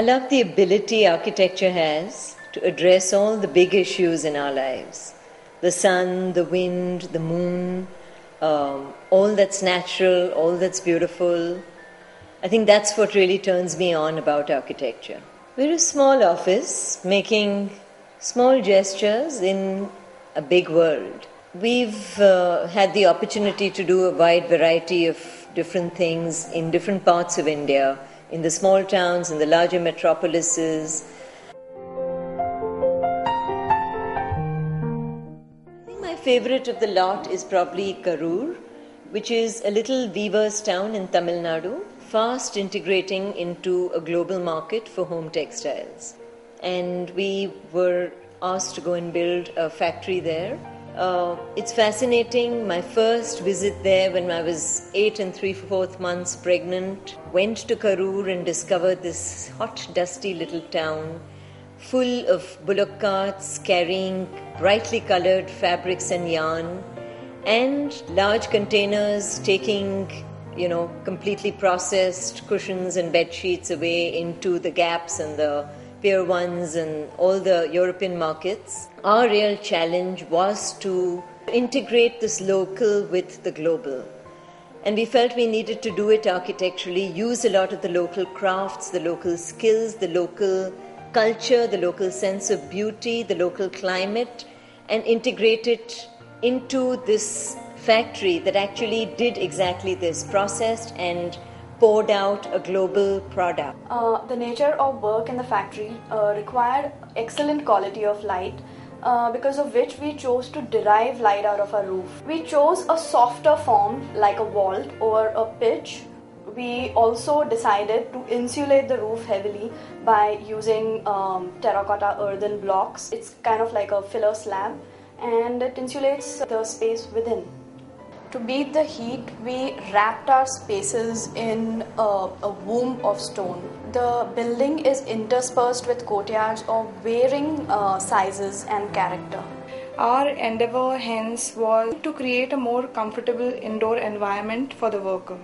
I love the ability architecture has to address all the big issues in our lives. The sun, the wind, the moon, all that's natural, all that's beautiful. I think that's what really turns me on about architecture. We're a small office making small gestures in a big world. We've had the opportunity to do a wide variety of different things in different parts of India, in the small towns, in the larger metropolises. I think my favorite of the lot is probably Karur, which is a little weaver's town in Tamil Nadu, fast integrating into a global market for home textiles. And we were asked to go and build a factory there. It's fascinating. My first visit there when I was 8 3/4 months pregnant, went to Karur and discovered this hot, dusty little town full of bullock carts carrying brightly colored fabrics and yarn, and large containers taking, completely processed cushions and bed sheets away into the Gaps and the Pier 1s and all the European markets. Our real challenge was to integrate this local with the global. And we felt we needed to do it architecturally, use a lot of the local crafts, the local skills, the local culture, the local sense of beauty, the local climate, and integrate it into this factory that actually did exactly this, processed and poured out a global product. The nature of work in the factory required excellent quality of light, because of which we chose to derive light out of our roof. We chose a softer form like a vault over a pitch. We also decided to insulate the roof heavily by using terracotta earthen blocks. It's kind of like a filler slab, and it insulates the space within. To beat the heat, we wrapped our spaces in a womb of stone. The building is interspersed with courtyards of varying sizes and character. Our endeavor hence was to create a more comfortable indoor environment for the worker.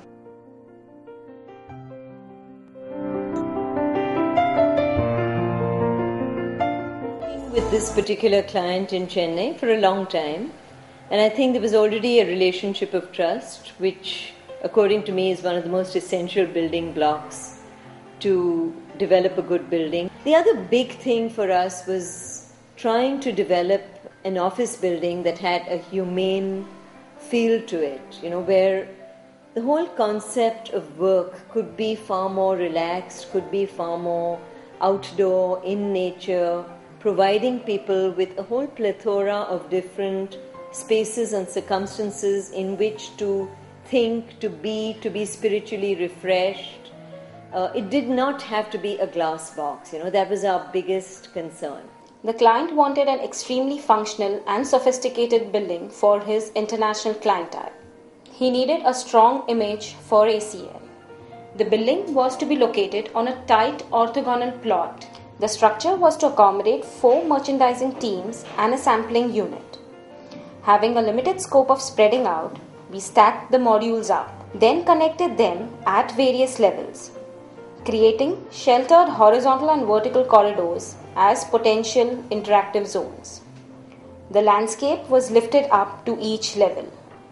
Working with this particular client in Chennai for a long time, and I think there was already a relationship of trust, which, according to me, is one of the most essential building blocks to develop a good building. The other big thing for us was trying to develop an office building that had a humane feel to it, where the whole concept of work could be far more relaxed, could be far more outdoor, in nature, providing people with a whole plethora of different spaces and circumstances in which to think, to be spiritually refreshed. It did not have to be a glass box. That was our biggest concern. The client wanted an extremely functional and sophisticated building for his international clientele. He needed a strong image for ACL. The building was to be located on a tight orthogonal plot. The structure was to accommodate 4 merchandising teams and a sampling unit. Having a limited scope of spreading out, we stacked the modules up, then connected them at various levels, creating sheltered horizontal and vertical corridors as potential interactive zones. The landscape was lifted up to each level.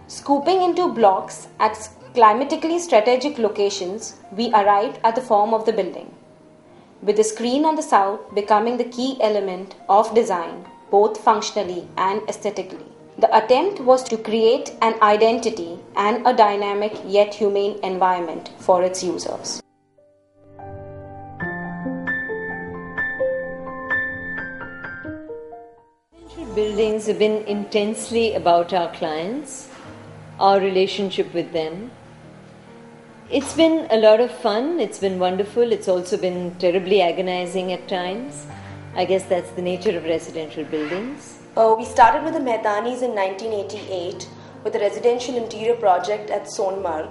Scooping into blocks at climatically strategic locations, we arrived at the form of the building, with the screen on the south becoming the key element of design, both functionally and aesthetically. The attempt was to create an identity and a dynamic yet humane environment for its users. Residential buildings have been intensely about our clients, our relationship with them. It's been a lot of fun, it's been wonderful, it's also been terribly agonizing at times. I guess that's the nature of residential buildings. We started with the Mehtanis in 1988 with a residential interior project at Sonmarg.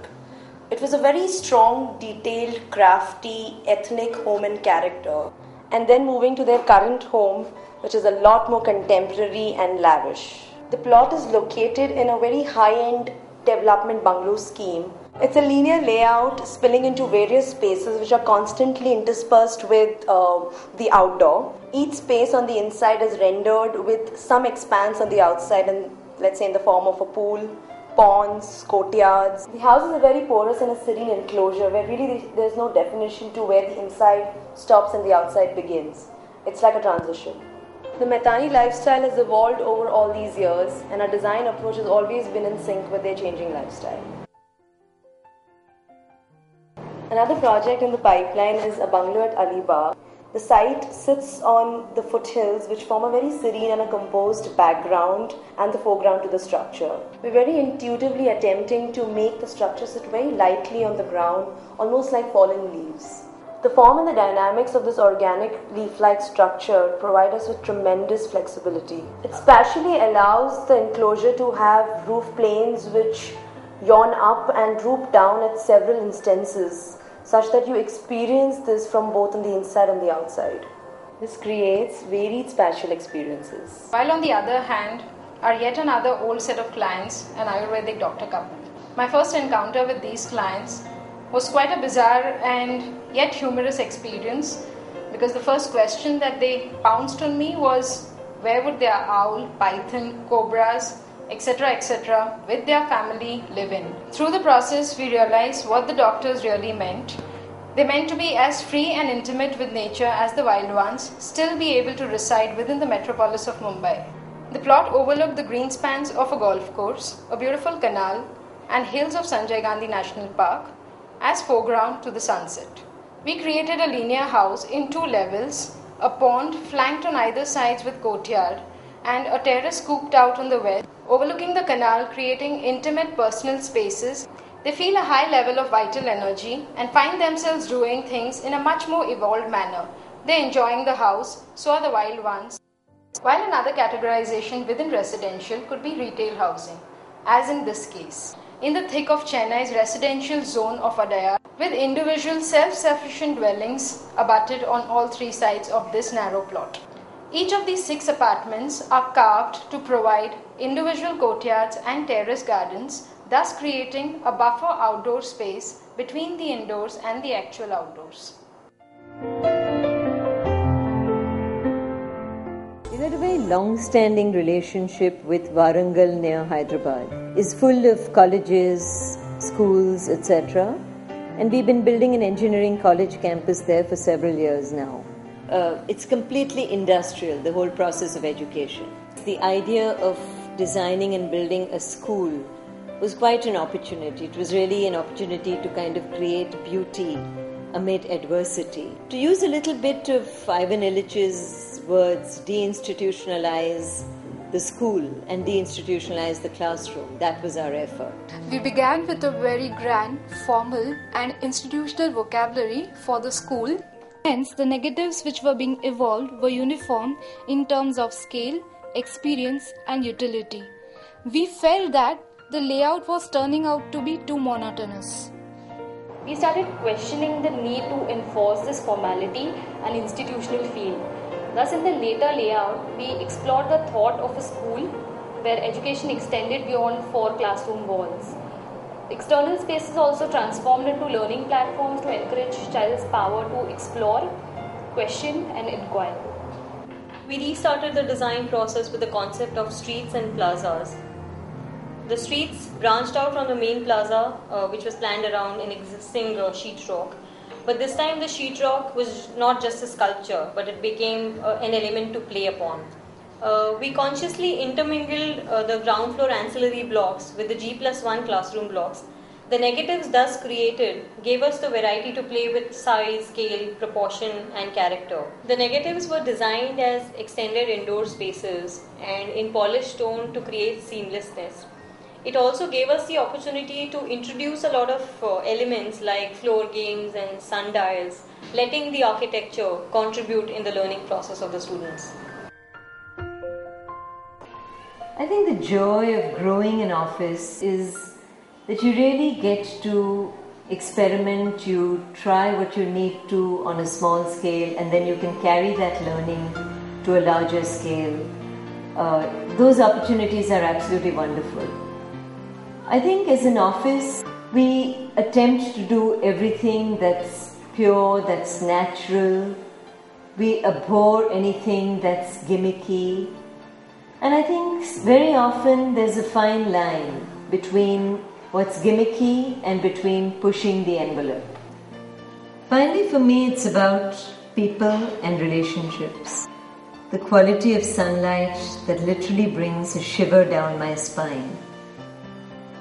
It was a very strong, detailed, crafty, ethnic home and character. And then moving to their current home, which is a lot more contemporary and lavish. The plot is located in a very high-end development bungalow scheme It's a linear layout spilling into various spaces which are constantly interspersed with the outdoor. Each space on the inside is rendered with some expanse on the outside, and let's say in the form of a pool, ponds, courtyards. The house is a very porous and a serene enclosure where really there's no definition to where the inside stops and the outside begins. It's like a transition. The Maitani lifestyle has evolved over all these years, and our design approach has always been in sync with their changing lifestyle. Another project in the pipeline is a bungalow at Alibag. The site sits on the foothills which form a very serene and a composed background and the foreground to the structure. We're very intuitively attempting to make the structure sit very lightly on the ground, almost like fallen leaves. The form and the dynamics of this organic leaf-like structure provide us with tremendous flexibility. It spatially allows the enclosure to have roof planes which yawn up and droop down at several instances, such that you experience this from both on the inside and the outside. This creates varied spatial experiences. While on the other hand are yet another old set of clients, an Ayurvedic doctor couple. My first encounter with these clients was quite a bizarre and yet humorous experience, because the first question that they pounced on me was where would their owl, python, cobras, etc. with their family live in. Through the process, we realized what the doctors really meant. They meant to be as free and intimate with nature as the wild ones, still be able to reside within the metropolis of Mumbai. The plot overlooked the green spans of a golf course, a beautiful canal, and hills of Sanjay Gandhi National Park as foreground to the sunset. We created a linear house in 2 levels, a pond flanked on either sides with courtyard, and a terrace scooped out on the west, overlooking the canal, creating intimate personal spaces. They feel a high level of vital energy and find themselves doing things in a much more evolved manner. They're enjoying the house, so are the wild ones. While another categorization within residential could be retail housing, as in this case, in the thick of Chennai's residential zone of Adayar, with individual self-sufficient dwellings abutted on all 3 sides of this narrow plot. Each of these 6 apartments are carved to provide individual courtyards and terrace gardens, thus creating a buffer outdoor space between the indoors and the actual outdoors. We had a very long-standing relationship with Warangal near Hyderabad. It's full of colleges, schools, etc. And we've been building an engineering college campus there for several years now. It's completely industrial, the whole process of education. The idea of designing and building a school was quite an opportunity. It was really an opportunity to kind of create beauty amid adversity. To use a little bit of Ivan Illich's words, deinstitutionalize the school and deinstitutionalize the classroom. That was our effort. We began with a very grand, formal and institutional vocabulary for the school. Hence, the negatives which were being evolved were uniform in terms of scale, experience and utility. We felt that the layout was turning out to be too monotonous. We started questioning the need to enforce this formality and institutional feel. Thus, in the later layout, we explored the thought of a school where education extended beyond 4 classroom walls. External spaces also transformed into learning platforms to encourage child's power to explore, question and inquire. We restarted the design process with the concept of streets and plazas. The streets branched out from the main plaza, which was planned around an existing sheetrock. But this time the sheetrock was not just a sculpture, but it became an element to play upon. We consciously intermingled the ground floor ancillary blocks with the G+1 classroom blocks. The negatives thus created gave us the variety to play with size, scale, proportion and character. The negatives were designed as extended indoor spaces and in polished stone to create seamlessness. It also gave us the opportunity to introduce a lot of elements like floor games and sundials, letting the architecture contribute in the learning process of the students. I think the joy of growing an office is that you really get to experiment, you try what you need to on a small scale, and then you can carry that learning to a larger scale. Those opportunities are absolutely wonderful. I think as an office, We attempt to do everything that's pure, that's natural. We abhor anything that's gimmicky. And I think very often there's a fine line between what's gimmicky and between pushing the envelope. Finally, for me, it's about people and relationships. The quality of sunlight that literally brings a shiver down my spine.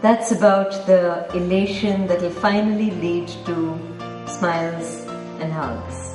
That's about the elation that will finally lead to smiles and hugs.